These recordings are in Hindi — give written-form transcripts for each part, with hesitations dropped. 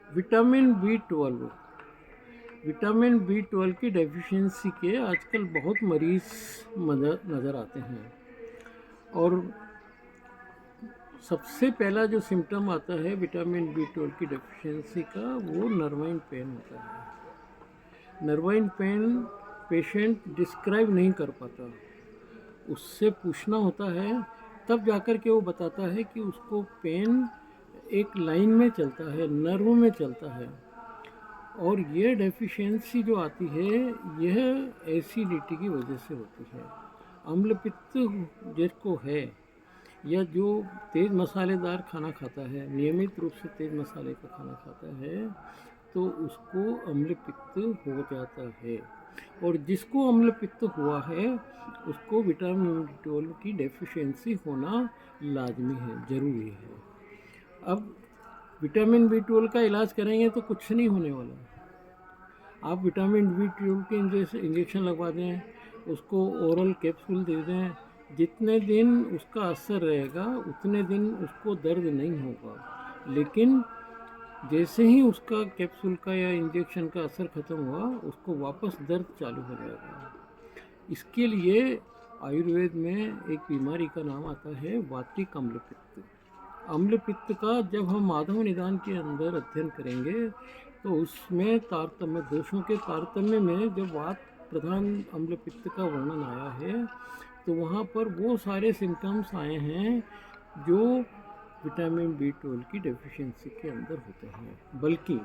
Vitamin B twelve vitamin B twelve की डेफिशिएंसी के आजकल बहुत मरीज नज़र आते हैं। और सबसे पहला जो सिम्टम आता है विटामिन बी ट्वेल्व की डेफिशिएंसी का, वो नर्वाइन पेन होता है। नर्वाइन पेन पेशेंट डिस्क्राइब नहीं कर पाता, उससे पूछना होता है, तब जाकर के वो बताता है कि उसको पेन एक लाइन में चलता है, नर्व में चलता है। और ये डेफिशिएंसी जो आती है, यह एसिडिटी की वजह से होती है। अम्ल पित्त जिसको है, या जो तेज़ मसालेदार खाना खाता है, नियमित रूप से तेज़ मसाले का खाना खाता है, तो उसको अम्ल पित्त हो जाता है। और जिसको अम्ल पित्त हुआ है, उसको विटामिन बी ट्वेल्व की डेफिशिएंसी होना लाजमी है, ज़रूरी है। अब विटामिन बी ट्वेल्व का इलाज करेंगे तो कुछ नहीं होने वाला। आप विटामिन बी ट्वेल्व के इंजेक्शन लगवा दें, उसको ओरल कैप्सूल दे दें, जितने दिन उसका असर रहेगा उतने दिन उसको दर्द नहीं होगा। लेकिन जैसे ही उसका कैप्सूल का या इंजेक्शन का असर ख़त्म हुआ, उसको वापस दर्द चालू हो जाएगा। इसके लिए आयुर्वेद में एक बीमारी का नाम आता है वातिक अम्ल पित्त। अम्ल पित्त का जब हम माधव निदान के अंदर अध्ययन करेंगे, तो उसमें तारतम्य, दोषों के तारतम्य में जब वात प्रधान अम्ल पित्त का वर्णन आया है, तो वहाँ पर वो सारे सिम्टम्स आए हैं जो विटामिन बी ट्वेल्व की डेफिशिएंसी के अंदर होते हैं। बल्कि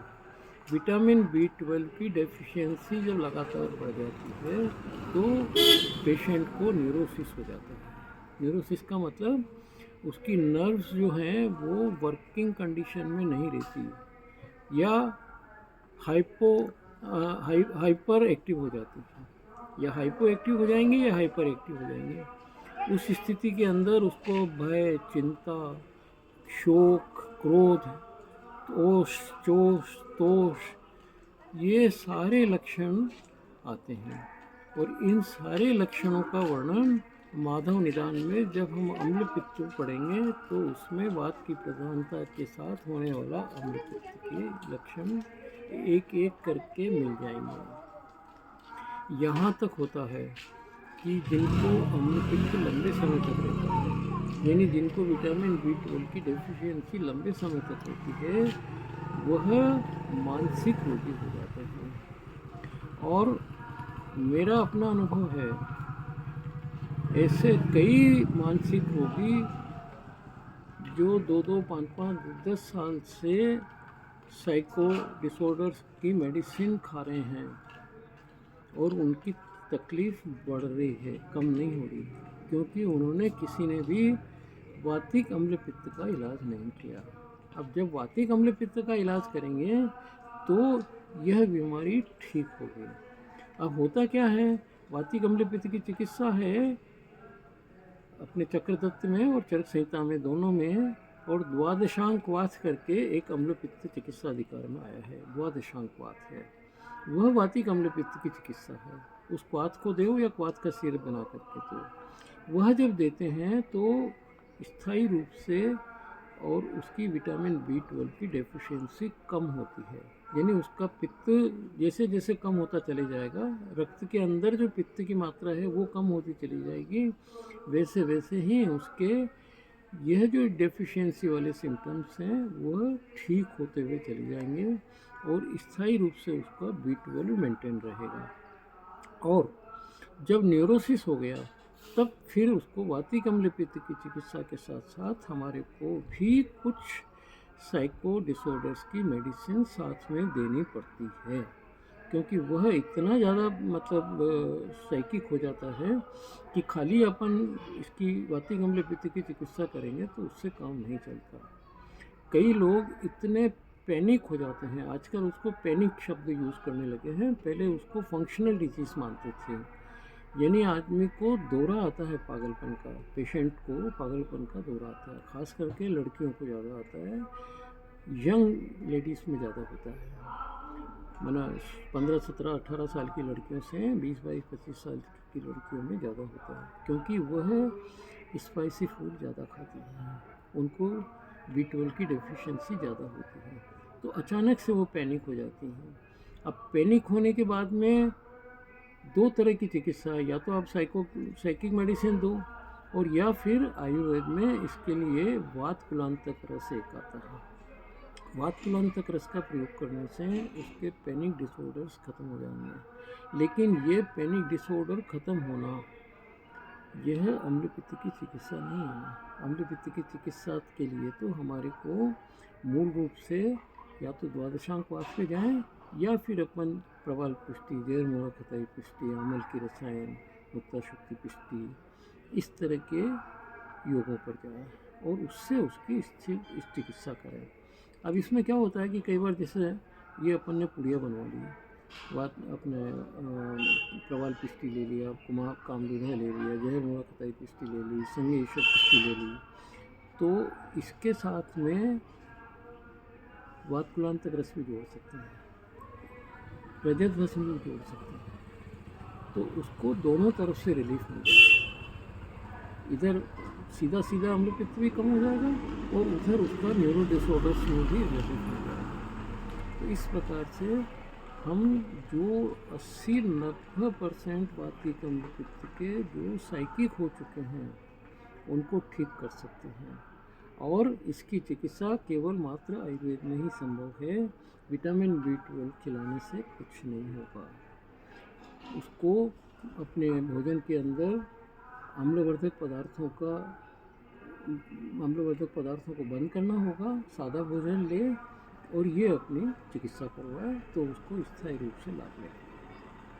विटामिन बी ट्वेल्व की डेफिशिएंसी जब लगातार बढ़ जाती है, तो पेशेंट को न्यूरोसिस हो जाता है। न्यूरोसिस का मतलब उसकी नर्व्स जो हैं वो वर्किंग कंडीशन में नहीं रहती, या हाइपर एक्टिव हो जाती है, या हाइपो एक्टिव हो जाएंगे या हाइपर एक्टिव हो जाएंगे। उस स्थिति के अंदर उसको भय, चिंता, शोक, क्रोध, ओष, जोश, तोष, ये सारे लक्षण आते हैं। और इन सारे लक्षणों का वर्णन माधव निदान में जब हम अम्ल पित्त पढ़ेंगे, तो उसमें वात की प्रधानता के साथ होने वाला अम्ल पित्त के लक्षण एक एक करके मिल जाएंगे। यहाँ तक होता है कि जिनको अम्ल पित्त लंबे समय तक रहता है, यानी जिनको विटामिन बी ट्वेल्व की डेफिशिएंसी लंबे समय तक होती है, वह मानसिक रोगी हो जाते हैं। और मेरा अपना अनुभव है, ऐसे कई मानसिक रोगी जो 2-2, 5-5, 10 साल से साइको डिसऑर्डर्स की मेडिसिन खा रहे हैं, और उनकी तकलीफ़ बढ़ रही है, कम नहीं हो रही, क्योंकि उन्होंने किसी ने भी वातिक अम्ल पित्त का इलाज नहीं किया। अब जब वातिक अम्ल पित्त का इलाज करेंगे, तो यह बीमारी ठीक होगी। अब होता क्या है, वातिक अम्ल पित्त की चिकित्सा है अपने चक्रदत्त में और चरक संहिता में, दोनों में, और द्वादशांक वात करके एक अम्ल पित्त चिकित्सा अधिकार में आया है। द्वादशांक वात है, वह वातिक अम्ल पित्त की चिकित्सा है। उस क्वाथ को दो या क्वाथ का सिरप बना करके दो, वह जब देते हैं तो स्थायी रूप से, और उसकी विटामिन बी ट्वेल्व की डेफिशिएंसी कम होती है। यानी उसका पित्त जैसे जैसे कम होता चले जाएगा, रक्त के अंदर जो पित्त की मात्रा है वो कम होती चली जाएगी, वैसे वैसे ही उसके यह जो डेफिशिएंसी वाले सिम्टम्स हैं वह ठीक होते हुए चले जाएंगे, और स्थायी रूप से उसका बी ट्वेल्व मेंटेन रहेगा। और जब न्यूरोसिस हो गया, तब फिर उसको वातिक अम्ल पित्त की चिकित्सा के साथ साथ हमारे को भी कुछ साइको डिसऑर्डर्स की मेडिसिन साथ में देनी पड़ती है, क्योंकि वह इतना ज़्यादा मतलब साइकिक हो जाता है कि खाली अपन इसकी वातिक अम्ल पित्त की चिकित्सा करेंगे तो उससे काम नहीं चलता। कई लोग इतने पैनिक हो जाते हैं, आजकल उसको पैनिक शब्द यूज़ करने लगे हैं, पहले उसको फंक्शनल डिजीज़ मानते थे। यानी आदमी को दौरा आता है पागलपन का, पेशेंट को पागलपन का दौरा आता है, ख़ास करके लड़कियों को ज़्यादा आता है, यंग लेडीज़ में ज़्यादा होता है। मना 15, 17, 18 साल की लड़कियों से 20, 22, 25 साल की लड़कियों में ज़्यादा होता है, क्योंकि वह स्पाइसी फूड ज़्यादा खाती हैं, उनको बी ट्वेल्व की डेफिशिएंसी ज़्यादा होती है। तो तो अचानक से वो पैनिक हो जाती हैं। अब पैनिक होने के बाद में दो तरह की चिकित्सा है, या तो आप साइकिक मेडिसिन दो, और या फिर आयुर्वेद में इसके लिए वात कुलांतक रस एक आता है। वात कुलांतक रस का प्रयोग करने से उसके पैनिक डिसऑर्डर्स खत्म हो जाएंगे। लेकिन ये पैनिक डिसऑर्डर खत्म होना, यह अम्ल पित्त की चिकित्सा नहीं है। अम्ल पित्त की चिकित्सा के लिए तो हमारे को मूल रूप से या तो द्वादशांक वास पे जाएं, या फिर अपन प्रवाल पुष्टि, जैर मोड़ा खताई पुष्टि, अमल की रसायन, मुक्ता शुक्ति पुष्टि, इस तरह के योगों पर जाए और उससे उसकी चिकित्सा करें। अब इसमें क्या होता है कि कई बार जैसे ये अपन ने पुड़िया बनवा ली, बात अपने प्रवाल पुष्टि ले लिया, कुमार कामदूधा ले लिया, जहर मोड़ा खताई पुष्टि ले ली, संगे ईश्वर पुष्टि ले ली, तो इसके साथ में वात कुलांतक रस भी जोड़ सकते हैं, रजत भस्म भी जोड़ सकते हैं, तो उसको दोनों तरफ से रिलीफ मिल जाएगा। इधर सीधा सीधा अम्ल पित्त भी कम हो जाएगा और उधर उसका न्यूरो डिसऑर्डर्स में भी रिलीफ मिल जाएगा। तो इस प्रकार से हम जो 80-90% वातिक अम्ल पित्त के जो साइकिक हो चुके हैं उनको ठीक कर सकते हैं, और इसकी चिकित्सा केवल मात्र आयुर्वेद में ही संभव है। विटामिन B12 खिलाने से कुछ नहीं होगा। उसको अपने भोजन के अंदर अम्लवर्धक पदार्थों को बंद करना होगा, सादा भोजन ले और ये अपनी चिकित्सा करवाए तो उसको स्थायी रूप से लाभ मिलेगा।